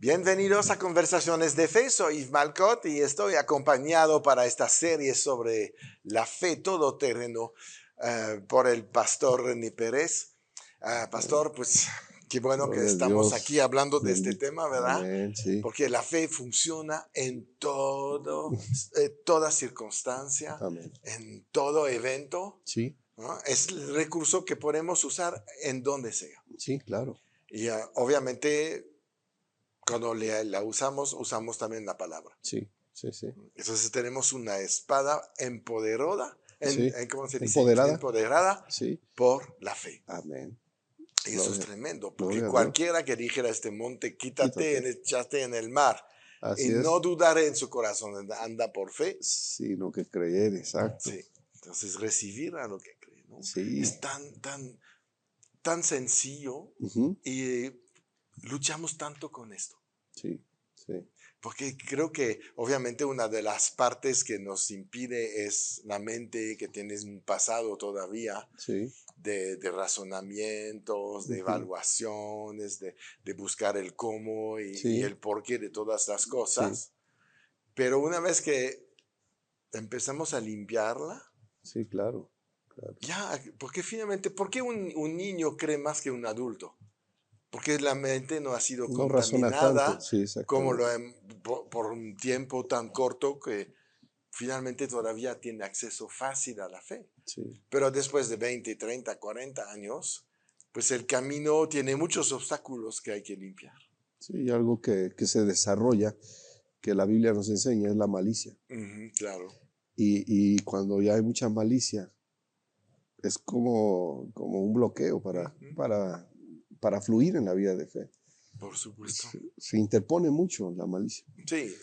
Bienvenidos a Conversaciones de Fe, soy Yves Malcott y estoy acompañado para esta serie sobre la fe todoterreno por el pastor René Pérez. Pastor, pues qué bueno que Gloria a estamos aquí Dios. hablando de este Bendito. tema, ¿verdad? Amén, sí. Porque la fe funciona en toda circunstancia, Amén. en todo evento, Sí, ¿no? Es el recurso que podemos usar en donde sea. sí, claro. Y obviamente cuando la usamos también la palabra. Sí, sí, sí. Entonces tenemos una espada empoderada, Sí. ¿cómo se dice? Empoderada. Empoderada Sí. por la fe. Amén. Y eso es Gloria, tremendo, porque gloria a Dios. cualquiera que dijera a este monte, Quítate. échate en el mar, y Así no es. dudare en su corazón, anda por fe. Sino que creer, exacto. Sí. Entonces recibir a lo que cree, ¿no? Sí. Es tan sencillo Ujú. y luchamos tanto con esto. Sí, sí. Porque creo que obviamente una de las partes que nos impide es la mente, que tienes un pasado todavía Sí. de razonamientos, de Ujú. evaluaciones, de buscar el cómo y Sí. el porqué de todas las Sí. cosas. Pero una vez que empezamos a limpiarla, Sí, claro. Claro. ya, porque finalmente, ¿por qué un niño cree más que un adulto? Porque la mente no ha sido No razona tanto. contaminada Sí, como exactamente. por un tiempo tan corto que finalmente todavía tiene acceso fácil a la fe. Sí. Pero después de 20, 30, 40 años, pues el camino tiene muchos obstáculos que hay que limpiar. Sí, y algo que se desarrolla, que la Biblia nos enseña, es la malicia. Claro. Y cuando ya hay mucha malicia, es como un bloqueo para fluir en la vida de fe. Por supuesto. Se interpone mucho la malicia. Sí.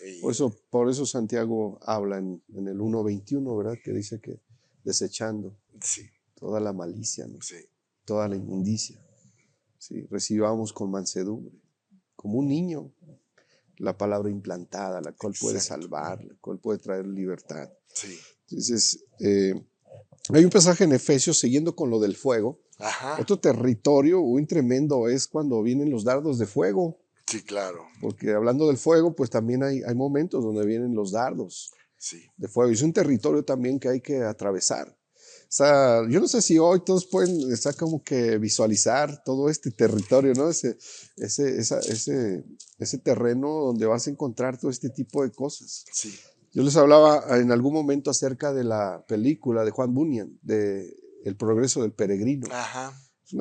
Por eso Santiago habla en el 1:21, ¿verdad? Que dice que desechando Sí. toda la malicia, ¿no? Sí. Toda la inmundicia, ¿sí? Recibamos con mansedumbre, como un niño, la palabra implantada, la cual puede Exacto. salvar, la cual puede traer libertad. Sí. Entonces, hay un pasaje en Efesios, siguiendo con lo del fuego. Ajá. Otro territorio muy tremendo es cuando vienen los dardos de fuego. Sí, claro. Porque hablando del fuego, pues también hay momentos donde vienen los dardos Sí. de fuego. Y es un territorio también que hay que atravesar. O sea, yo no sé si hoy todos pueden estar como que visualizar todo este territorio, ¿no? Ese terreno donde vas a encontrar todo este tipo de cosas. Sí. Yo les hablaba en algún momento acerca de la película de Juan Bunyan, de El progreso del peregrino. Ajá. Es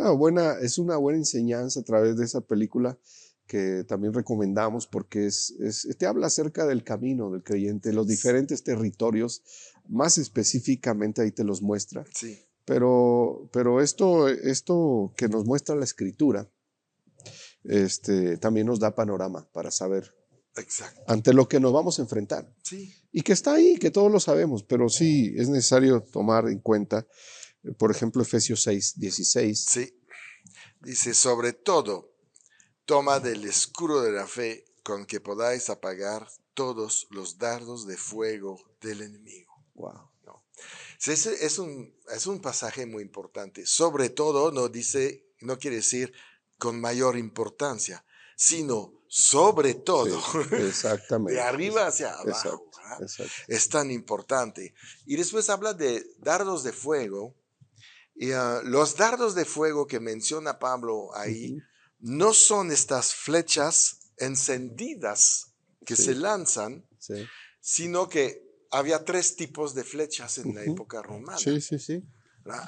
una buena enseñanza a través de esa película que también recomendamos porque te habla acerca del camino del creyente, los diferentes territorios, más específicamente ahí te los muestra. Sí. Pero esto que nos muestra la Escritura, también nos da panorama para saber Exacto. ante lo que nos vamos a enfrentar. Sí. Y que está ahí, que todos lo sabemos, pero sí es necesario tomar en cuenta, por ejemplo, Efesios 6:16. Sí. Dice, sobre todo, toma del escudo de la fe con que podáis apagar todos los dardos de fuego del enemigo. Wow. ¿No? Es un pasaje muy importante. Sobre todo no quiere decir con mayor importancia, sino sobre todo. Sí, exactamente. De arriba hacia abajo. Exacto, exacto. Es tan importante. Y después habla de dardos de fuego. Y los dardos de fuego que menciona Pablo ahí no son estas flechas encendidas que Sí. se lanzan, Sí. sino que había 3 tipos de flechas en la época romana. Sí, sí, sí.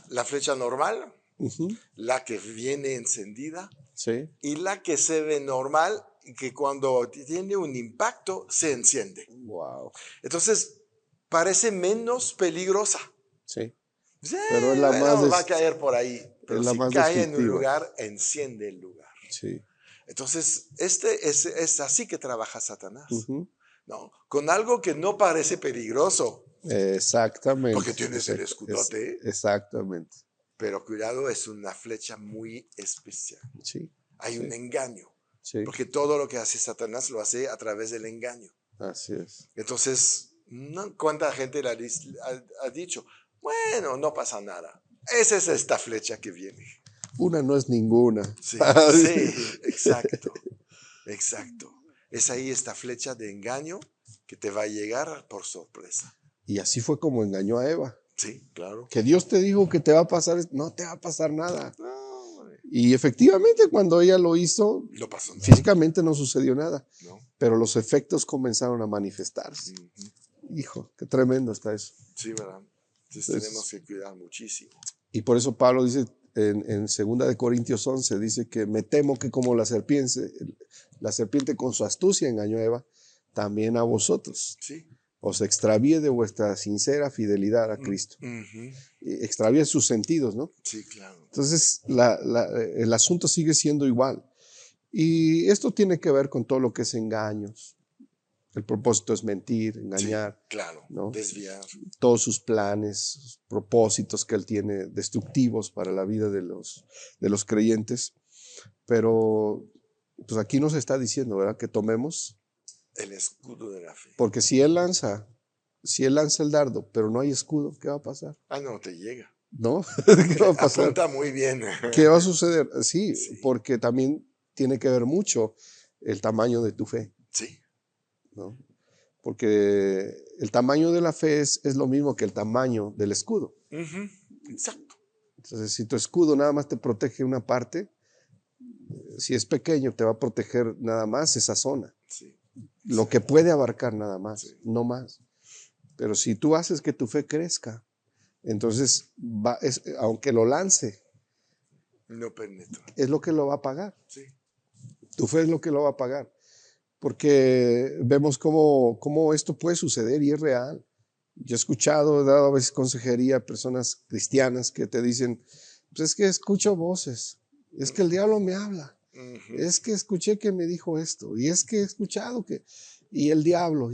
La flecha normal, Ujú. la que viene encendida Sí. y la que se ve normal y que cuando tiene un impacto se enciende. Wow. Entonces parece menos peligrosa. Sí. Sí, Pero es la bueno, va a caer por ahí, pero es la si más cae en un destructiva. lugar, enciende el lugar. Sí. Entonces, es así que trabaja Satanás, Ujú. ¿no? Con algo que no parece peligroso, Exactamente. porque tienes el escudote, Exactamente. pero cuidado, es una flecha muy especial. Sí. Hay Sí. un engaño, Sí. porque todo lo que hace Satanás lo hace a través del engaño. Así es. Entonces, ¿cuánta gente ha dicho? Bueno, no pasa nada. Esa es esta flecha que viene. Una no es ninguna. Sí, sí, exacto, exacto. es ahí esta flecha de engaño que te va a llegar por sorpresa. Y así fue como engañó a Eva. Sí, claro. Que Dios te dijo que te va a pasar, no te va a pasar nada. No, Y efectivamente cuando ella lo hizo, no pasó nada. físicamente no sucedió nada, No. pero los efectos comenzaron a manifestarse. Hijo, qué tremendo está eso. Sí, ¿verdad? Entonces tenemos que cuidar muchísimo. Y por eso Pablo dice en 2 de Corintios 11, dice que me temo que como la serpiente con su astucia engañó a Eva, también a vosotros. Sí. Os extravíe de vuestra sincera fidelidad a Cristo. Extravíe sus sentidos, ¿no? Sí, claro. Entonces, el asunto sigue siendo igual. Y esto tiene que ver con todo lo que es engaños. El propósito es mentir, engañar. Sí, claro, ¿no? desviar. Todos sus planes, sus propósitos que él tiene destructivos para la vida de los creyentes. Pero pues aquí nos está diciendo, ¿verdad? Que tomemos el escudo de la fe. Porque si él lanza el dardo, pero no hay escudo, ¿qué va a pasar? Ah, no, te llega. ¿No? ¿Qué va a pasar? Apunta muy bien. ¿Qué va a suceder? Sí, porque también tiene que ver mucho el tamaño de tu fe. Sí. ¿No? Porque el tamaño de la fe es lo mismo que el tamaño del escudo. Exacto. Entonces, si tu escudo nada más te protege una parte, si es pequeño, te va a proteger nada más esa zona. Sí. Lo que puede abarcar nada más, no más. Pero si tú haces que tu fe crezca, entonces, aunque lo lance, no penetra. Es lo que lo va a pagar. Sí. Tu fe es lo que lo va a pagar. Porque vemos cómo esto puede suceder y es real. Yo he escuchado, he dado a veces consejería a personas cristianas que te dicen, pues es que escucho voces, es que el diablo me habla, es que escuché que me dijo esto, y es que he escuchado que, y el diablo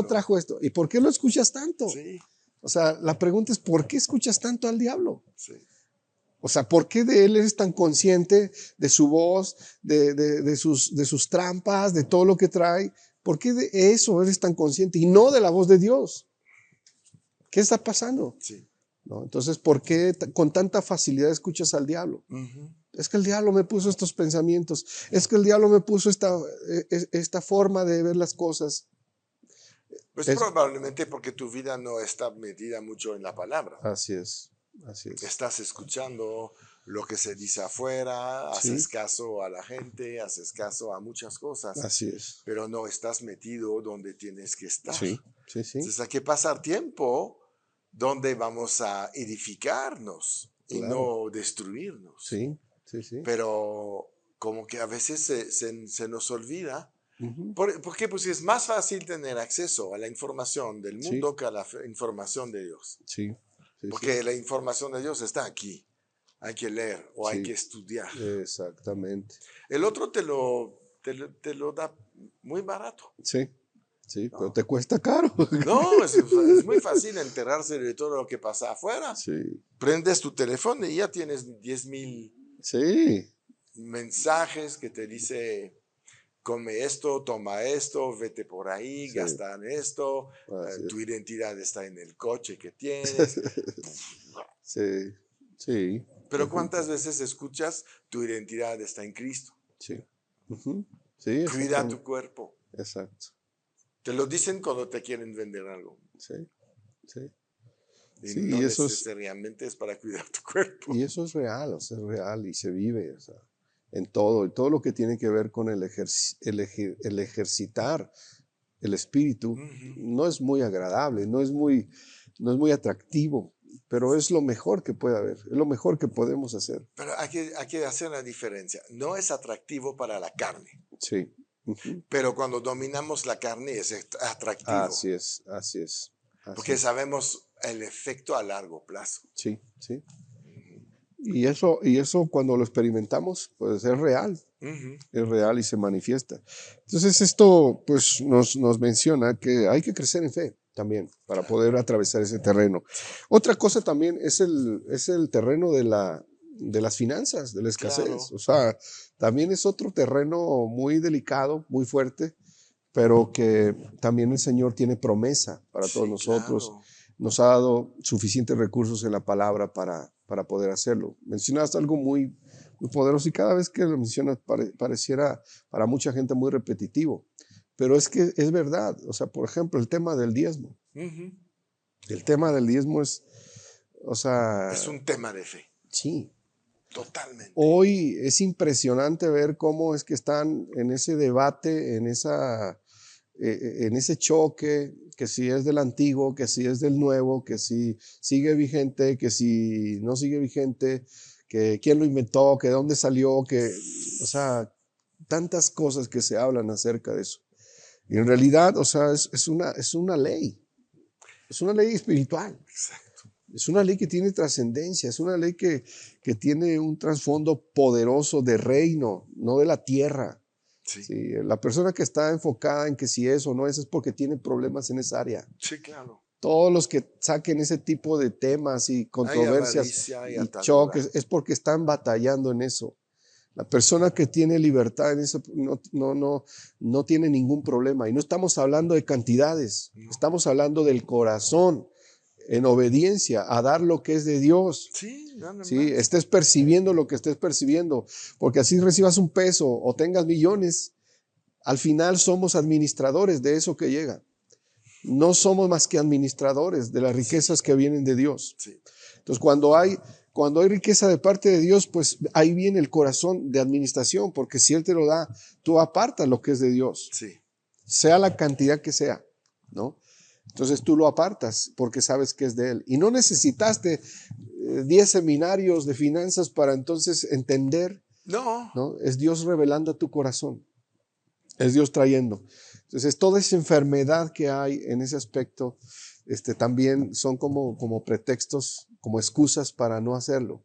trajo esto. ¿Y por qué lo escuchas tanto? Sí. O sea, la pregunta es, ¿por qué escuchas tanto al diablo? Sí. O sea, ¿por qué de él eres tan consciente de su voz, de sus trampas, de todo lo que trae? ¿Por qué de eso eres tan consciente y no de la voz de Dios? ¿Qué está pasando? Sí. ¿No? Entonces, ¿por qué con tanta facilidad escuchas al diablo? Es que el diablo me puso estos pensamientos, es que el diablo me puso esta forma de ver las cosas. Pues probablemente porque tu vida no está metida mucho en la palabra. Así es, así es. Estás escuchando lo que se dice afuera, haces caso a la gente, haces caso a muchas cosas. Así es. Pero no estás metido donde tienes que estar. Sí. Entonces hay que pasar tiempo donde vamos a edificarnos y no destruirnos. Sí. Pero como que a veces se nos olvida. ¿Por qué? Pues es más fácil tener acceso a la información del mundo que a la información de Dios. Porque la información de Dios está aquí. Hay que leer o hay que estudiar. Exactamente. El otro te lo da muy barato. Sí, ¿no? Pero te cuesta caro. No, es muy fácil enterarse de todo lo que pasa afuera. Prendes tu teléfono y ya tienes 10,000 mensajes que te dice, come esto, toma esto, vete por ahí, gasta en esto, tu identidad está en el coche que tienes. Sí. Pero ¿cuántas veces escuchas tu identidad está en Cristo? Sí. Cuida tu cuerpo. Exacto. Te lo dicen cuando te quieren vender algo. Y no y eso necesariamente es para cuidar tu cuerpo. Y eso es real, es real y se vive, en todo lo que tiene que ver con el ejercitar el espíritu. No es muy agradable, no es muy atractivo, pero es lo mejor que puede haber, es lo mejor que podemos hacer. Pero hay que hacer una diferencia. No es atractivo para la carne. Sí. Pero cuando dominamos la carne es atractivo. Así es. Porque sabemos el efecto a largo plazo. Sí. Y eso cuando lo experimentamos, pues es real. Es real y se manifiesta. Entonces esto pues nos menciona que hay que crecer en fe también para poder atravesar ese terreno. Otra cosa también es el terreno de las finanzas, de la escasez. Claro. O sea, también es otro terreno muy delicado, muy fuerte, pero que también el Señor tiene promesa para todos nosotros. Claro. Nos ha dado suficientes recursos en la palabra para poder hacerlo. Mencionaste algo muy, muy poderoso, y cada vez que lo mencionas pareciera para mucha gente muy repetitivo, pero es que es verdad. O sea, por ejemplo, el tema del diezmo. Ujú. El tema del diezmo es, o sea, Es un tema de fe, sí. totalmente. Hoy es impresionante ver cómo es que están en ese debate, en ese choque, que si es del antiguo, que si es del nuevo, que si sigue vigente, que si no sigue vigente, que quién lo inventó, que de dónde salió, o sea, tantas cosas que se hablan acerca de eso. Y en realidad, o sea, es una ley espiritual. Exacto. Es una ley que tiene trascendencia, es una ley que tiene un trasfondo poderoso de reino, no de la tierra. Sí, Sí, la persona que está enfocada en que si es o no es porque tiene problemas en esa área. sí, claro. Todos los que saquen ese tipo de temas y Hay controversias avaricia, hay y atadura. choques es porque están batallando en eso. La persona que tiene libertad en eso no tiene ningún problema. Y no estamos hablando de cantidades, No. estamos hablando del corazón en obediencia a dar lo que es de Dios. Sí, nada ¿Sí? más. Estés percibiendo lo que estés percibiendo, porque así recibas un peso o tengas millones, al final somos administradores de eso que llega. No somos más que administradores de las riquezas que vienen de Dios. Sí, Entonces, cuando hay riqueza de parte de Dios, pues ahí viene el corazón de administración, porque si Él te lo da, tú apartas lo que es de Dios, sí. sea la cantidad que sea, ¿no? Entonces tú lo apartas porque sabes que es de Él. Y no necesitaste 10 seminarios de finanzas para entonces entender, No, ¿no? Es Dios revelando a tu corazón, es Dios trayendo. Entonces toda esa enfermedad que hay en ese aspecto, también son como pretextos, como excusas para no hacerlo.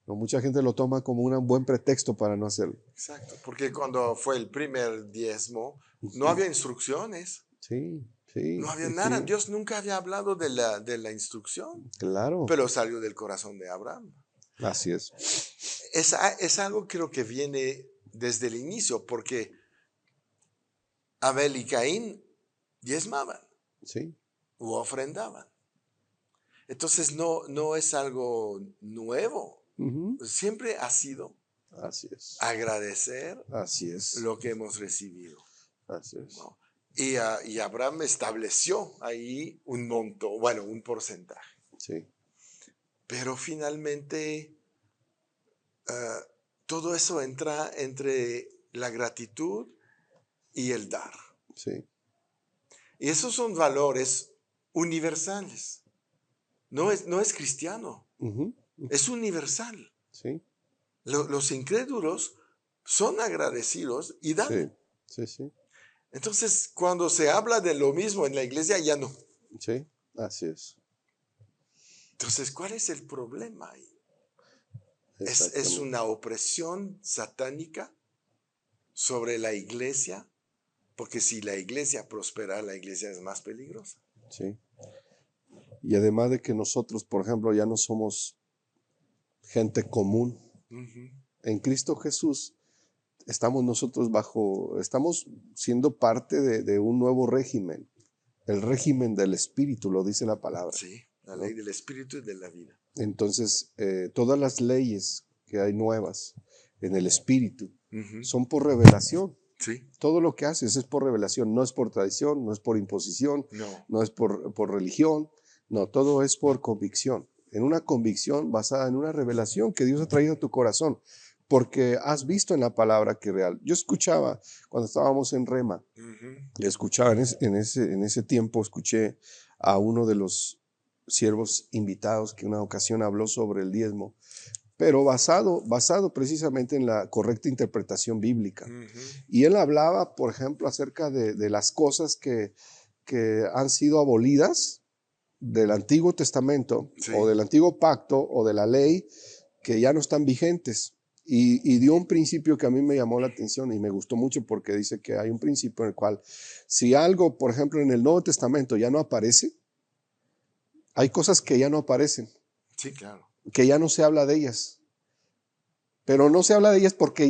¿No? Mucha gente lo toma como un buen pretexto para no hacerlo. exacto. Porque cuando fue el primer diezmo, no había instrucciones. Sí, sí, No había sí, nada. sí, Dios nunca había hablado de la instrucción, claro, pero salió del corazón de Abraham. así es. Es algo creo que viene desde el inicio, porque Abel y Caín diezmaban Sí, u ofrendaban. Entonces no es algo nuevo. ujú, Siempre ha sido así es, agradecer así es, lo que hemos recibido, así es. ¿no? Y Abraham estableció ahí un monto, bueno, un porcentaje. Sí, Pero finalmente todo eso entra entre la gratitud y el dar. sí, Y esos son valores universales. No es cristiano, ujú, es universal. sí, Los incrédulos son agradecidos y dan. sí, sí, sí, Entonces, cuando se habla de lo mismo en la iglesia, ya no. sí, así es, Entonces, ¿cuál es el problema ahí? ¿Es exactamente. una opresión satánica sobre la iglesia? Porque si la iglesia prospera, la iglesia es más peligrosa. Sí. Y además de que nosotros, por ejemplo, ya no somos gente común. Ujú. En Cristo Jesús estamos siendo parte de un nuevo régimen, el régimen del Espíritu, lo dice la palabra, Sí, la ley ¿no? del espíritu y de la vida. Entonces, todas las leyes que hay nuevas en el Espíritu Ujú. son por revelación. Sí, Todo lo que haces es por revelación, no es por tradición, no es por imposición, no, no es por religión, no, todo es por convicción. En una convicción basada en una revelación que Dios ha traído a tu corazón, porque has visto en la palabra que es real. Yo escuchaba cuando estábamos en Rema, ujú, escuchaba en ese tiempo, escuché a uno de los siervos invitados que una ocasión habló sobre el diezmo, pero basado precisamente en la correcta interpretación bíblica. ujú. Y él hablaba, por ejemplo, acerca de las cosas que han sido abolidas del Antiguo Testamento o Sí, del Antiguo Pacto o de la ley que ya no están vigentes. Y dio un principio que a mí me llamó la atención y me gustó mucho porque dice que hay un principio en el cual si algo, por ejemplo, en el Nuevo Testamento ya no aparece, hay cosas que ya no aparecen, sí, claro. que ya no se habla de ellas. Pero no se habla de ellas porque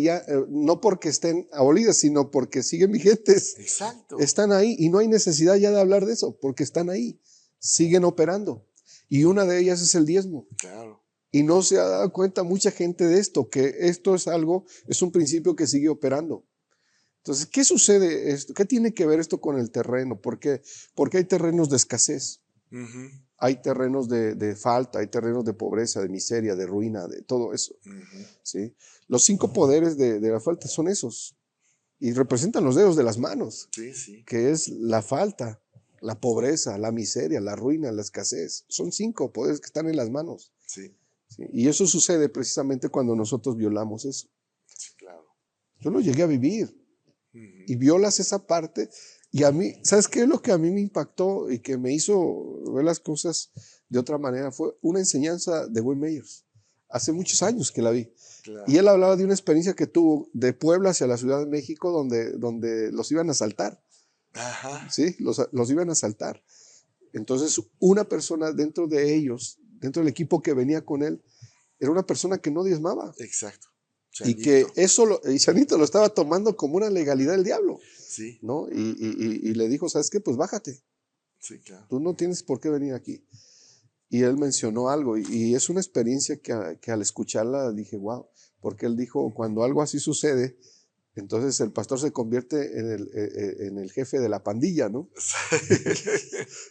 no porque estén abolidas, sino porque siguen vigentes. Exacto. Están ahí y no hay necesidad ya de hablar de eso, porque están ahí, siguen operando. Y una de ellas es el diezmo. Claro. Y no se ha dado cuenta mucha gente de esto, que esto es un principio que sigue operando. Entonces, ¿qué sucede esto? ¿Qué tiene que ver esto con el terreno? Porque hay terrenos de escasez, Ujú, hay terrenos de falta, hay terrenos de pobreza, de miseria, de ruina, de todo eso. ujú. ¿Sí? Los 5 poderes de la falta son esos y representan los dedos de las manos, Sí, sí, que es la falta, la pobreza, la miseria, la ruina, la escasez. Son 5 poderes que están en las manos. sí, ¿Sí? Y eso sucede precisamente cuando nosotros violamos eso. sí, claro. Yo lo llegué a vivir Ujú. y violas esa parte. Y a mí, ¿sabes qué es lo que a mí me impactó y que me hizo ver las cosas de otra manera? Fue una enseñanza de Wayne Myers. Hace muchos años que la vi. Y Claro. él hablaba de una experiencia que tuvo de Puebla hacia la Ciudad de México donde los iban a asaltar. Ajá. ¿Sí? Los iban a asaltar. Entonces, una persona dentro de ellos, dentro del equipo que venía con él, era una persona que no diezmaba. Exacto. Y que Chanito. y Chanito lo estaba tomando como una legalidad del diablo, Sí, ¿no? Y le dijo, ¿sabes qué? Pues bájate, sí, claro. tú no tienes por qué venir aquí. Y él mencionó algo, y es una experiencia que al escucharla dije, wow, porque él dijo, cuando algo así sucede, entonces el pastor se convierte en el jefe de la pandilla, ¿no?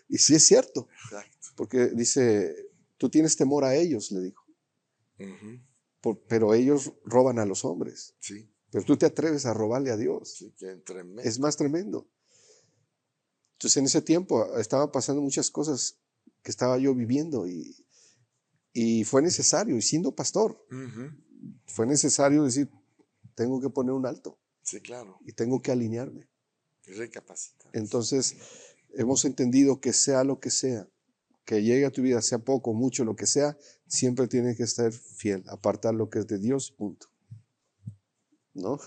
Y sí es cierto, Exacto. porque dice, tú tienes temor a ellos, le dijo, Ujú. pero ellos roban a los hombres, Sí, pero tú te atreves a robarle a Dios. sí, que Es tremendo. más tremendo. Entonces en ese tiempo estaban pasando muchas cosas que estaba yo viviendo y fue necesario, y siendo pastor, Ujú. fue necesario decir, tengo que poner un alto Sí, claro. y tengo que alinearme. Recapacitar. Entonces hemos entendido que sea lo que sea, que llegue a tu vida, sea poco, mucho, lo que sea, siempre tienes que estar fiel, apartar lo que es de Dios, punto. ¿No?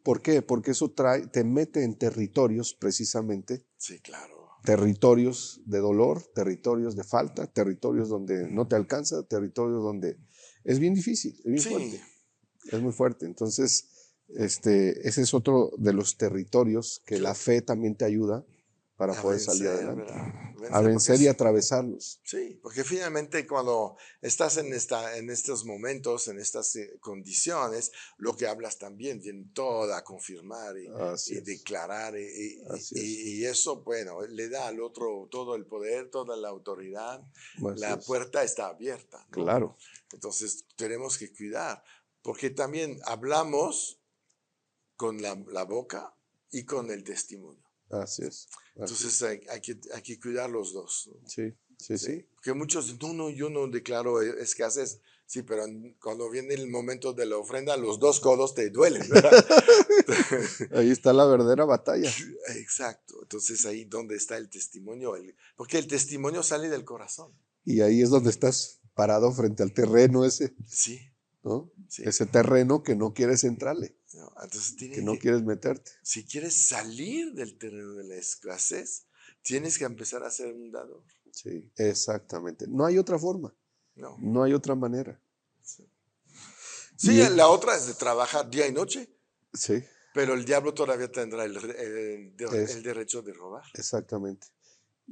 ¿Por qué? Porque eso te mete en territorios precisamente, Sí, claro. territorios de dolor, territorios de falta, territorios donde no te alcanza, territorios donde es bien difícil, es bien Sí, fuerte, es muy fuerte. Entonces, ese es otro de los territorios que la claro. fe también te ayuda para A poder salir vencer, adelante, ¿verdad? a Vencer, porque vencer y atravesarlos. sí, porque finalmente cuando estás en estos momentos, en estas condiciones, lo que hablas también viene todo a confirmar Así y es, declarar así es, y eso, bueno, le da al otro todo el poder, toda la autoridad. así La es, puerta está abierta, ¿no? claro, Entonces tenemos que cuidar, porque también hablamos con la boca y con el testimonio. así es, así Entonces es. hay que cuidar los dos, ¿no? Sí, sí, Sí, sí. porque muchos, no, no, yo no declaro escasez. Sí, pero cuando viene el momento de la ofrenda, los dos codos te duelen, ¿verdad? Ahí está la verdadera batalla. Exacto. Entonces ahí donde está el testimonio, porque el testimonio sale del corazón. Y ahí es donde estás parado frente al terreno ese, Sí, ¿no? sí. Ese terreno que no quieres entrarle, No, entonces que tienes no que, quieres meterte. si quieres salir del terreno de la escasez, tienes que empezar a ser un dador. Sí, exactamente. No hay otra forma, No. no hay otra manera. Sí, sí, Y la otra es de trabajar día y noche, sí, pero el diablo todavía tendrá el es derecho de robar. exactamente.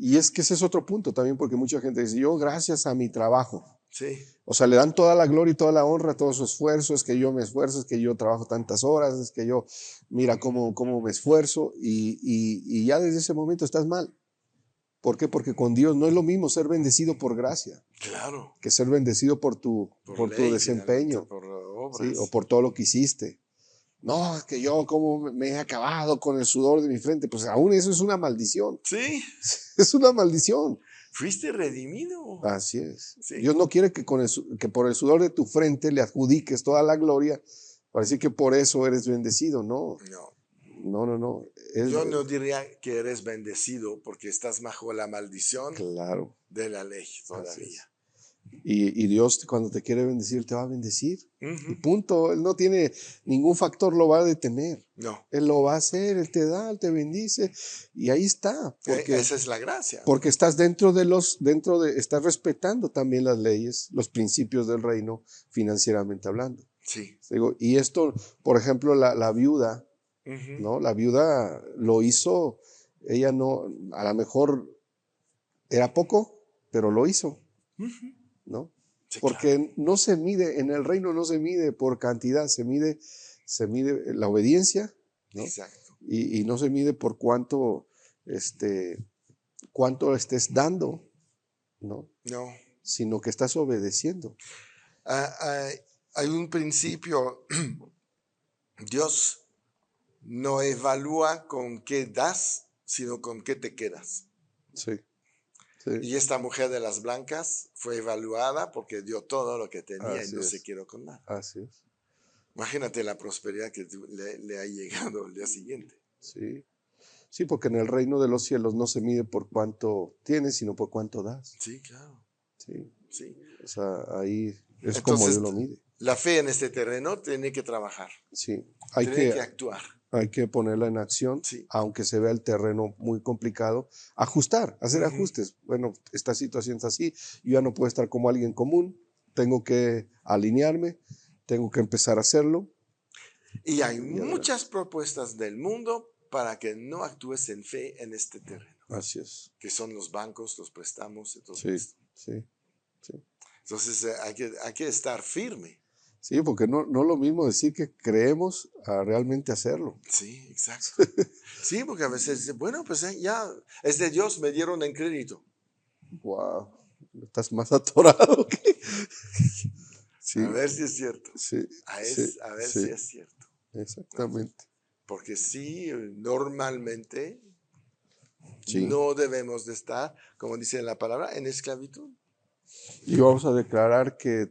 Y es que ese es otro punto también, porque mucha gente dice, yo gracias a mi trabajo. Sí, O sea, le dan toda la gloria y toda la honra, todo su esfuerzo, es que yo me esfuerzo, es que yo trabajo tantas horas, es que yo, mira cómo me esfuerzo, y ya desde ese momento estás mal. ¿Por qué? Porque con Dios no es lo mismo ser bendecido por gracia claro, que ser bendecido por por tu ley finalmente, desempeño, por ¿sí? O obras. por todo lo que hiciste. No, es que yo como me he acabado con el sudor de mi frente, pues aún eso es una maldición. Sí, Es una maldición. fuiste redimido. Así es. Sí, Dios no quiere que por el sudor de tu frente le adjudiques toda la gloria para decir que por eso eres bendecido. No, no. no, no, no. Yo no diría que eres bendecido porque estás bajo la maldición Claro, de la ley así es. todavía. Y Dios cuando te quiere bendecir, te va a bendecir. Y Ujú. punto. Él no tiene ningún factor lo va a detener. No, Él lo va a hacer, Él te da, Él te bendice. Y ahí está. esa es la gracia, Porque ¿no? estás estás respetando también las leyes, los principios del reino, financieramente hablando. Sí. Digo, y esto, por ejemplo, la viuda, Ujú, ¿no? La viuda lo hizo, ella no, a lo mejor era poco, pero lo hizo, ujú. ¿no? Sí, claro. Porque no se mide, en el reino no se mide por cantidad, se mide la obediencia, ¿no? Exacto. Y no se mide por cuánto estés dando, ¿no? No. Sino que estás obedeciendo. Hay un principio. Dios no evalúa con qué das, sino con qué te quedas. Sí, sí, Y esta mujer de las blancas fue evaluada porque dio todo lo que tenía y así no se es, quedó con nada. así es, Imagínate la prosperidad que le ha llegado el día siguiente. sí. Sí, porque en el reino de los cielos no se mide por cuánto tienes, sino por cuánto das. Sí, claro. Sí, Sí. o sea, ahí es como Entonces, Dios lo mide. la fe en este terreno tiene que trabajar, Sí, tiene que actuar. hay que ponerla en acción, Sí. aunque se vea el terreno muy complicado, hacer Ujú. ajustes. Bueno, esta situación es así, yo ya no puedo estar como alguien común, tengo que alinearme, tengo que empezar a hacerlo Y hay y adelante. muchas propuestas del mundo para que no actúes en fe en este terreno, Así es. que son los bancos, los préstamos y todo Sí, esto. sí, sí. Entonces hay que estar firme. Sí, porque no lo mismo decir que creemos a realmente hacerlo. Sí, exacto. Sí, porque a veces dice, bueno, pues ya es de Dios, me dieron en crédito. Wow, estás más atorado que... A Sí, ver si es cierto. sí, sí, A ver si sí, es cierto. ¿No? exactamente. Porque sí, normalmente Sí. no debemos de estar, como dice la palabra, en esclavitud. Y vamos a declarar que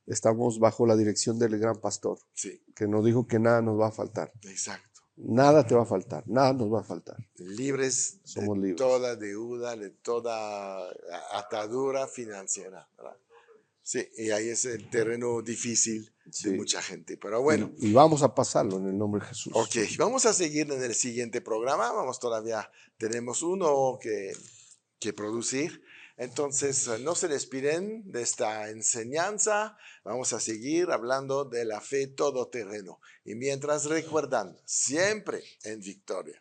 estamos bajo la dirección del gran pastor, Sí, que nos dijo que nada nos va a faltar. exacto. Nada te va a faltar, nada nos va a faltar. Libres de Somos libres. toda deuda, de toda atadura financiera, ¿verdad? Sí, y ahí es el terreno difícil de Sí. mucha gente. Pero bueno, Y vamos a pasarlo en el nombre de ok, Jesús. vamos a seguir en el siguiente programa. Tenemos uno que producir. Entonces, no se despiden de esta enseñanza. Vamos a seguir hablando de la fe todoterreno. Y mientras recuerdan, siempre en victoria.